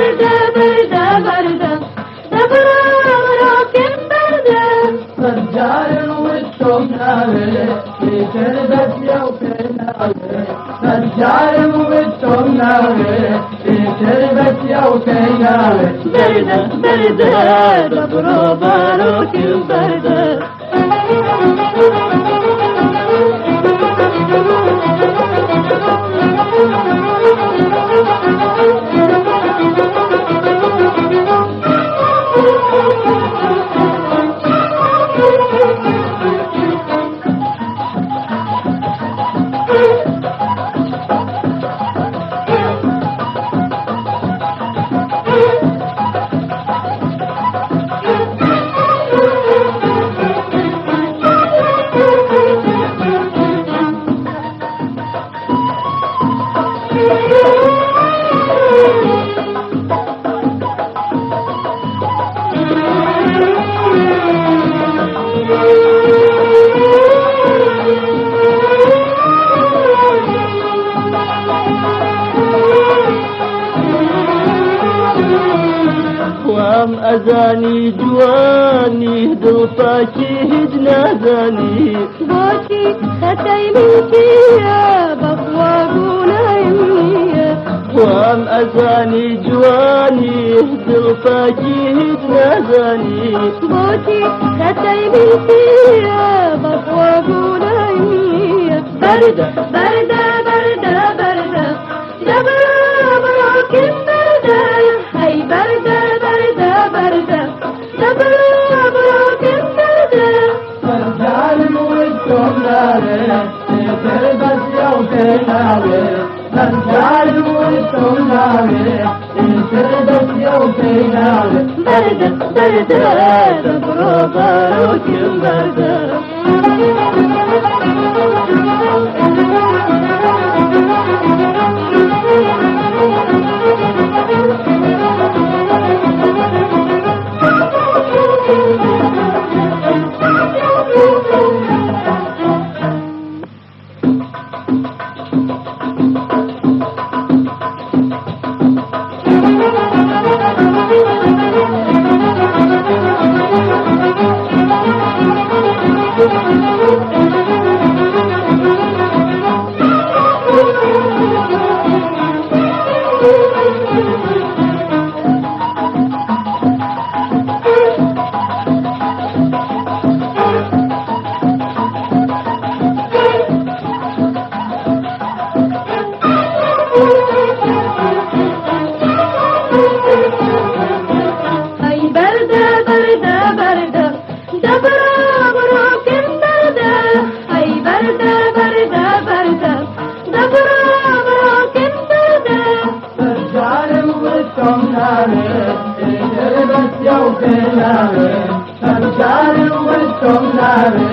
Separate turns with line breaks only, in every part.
بردة بردة بردة دبرة بردة
رجال وشهم ناوي في شربت يوكينا رجال وشهم ناوي في شربت يوكينا
بردة بردة دبرة باروك بردة
وام أزاني جواني دلفاكي هدنا زاني
بوشي ختي منكي يا بقواقونا يمني
وام أزاني جواني دلفاكي هدنا زاني
بوشي ختي منكي يا بقواقونا يمني بردة بردة بردة بردة دبرة بروك بردة هاي بردة بردة بردة دبرة بروك بردة
رجال وشهم ناوي في شربت يوكينا رجال وشهم ناوي في شربت يوكينا
بردة بردة دبرة باروك بردة هاي بردة بردة بردة دبرة بروك بردة هاي بردة بردة بردة دبرة بروك بردة
رجال وشهم ناوي في شربت يوكينا رجال وشهم ناوي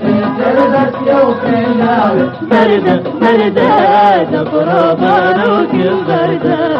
في شربت يوكينا
بردة بردة دبرة باروك بردة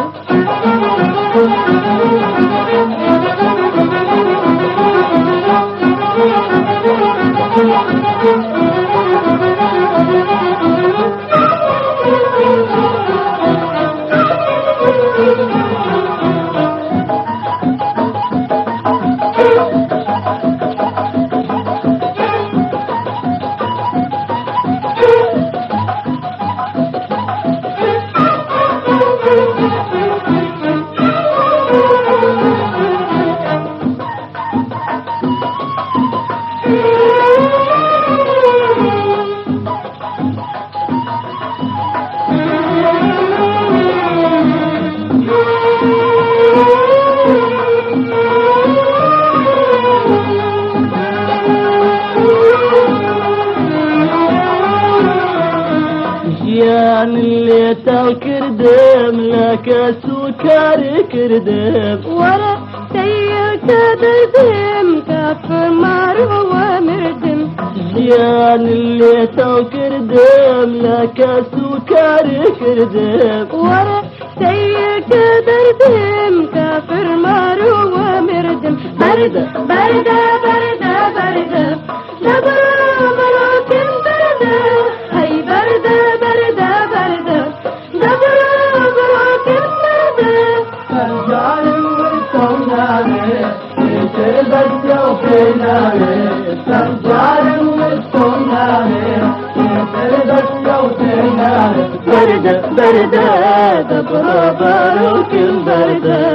جيان اللي تاكردم لك سكر كردم
ورا سيك دردم كف مارو ومردم
جيان اللي تاكردم لك سكر كردم
ورا سيك دردم كفر مارو ومردم بردة بردة بردة بردة دبرة بروك بردة هاي بردة بردة بردة دبرة بروك بردة
سنجاري والسوناري يتبدى وفيناري سنجاري والسوناري يتبدى وفيناري بردة بردة دبر باروك البردة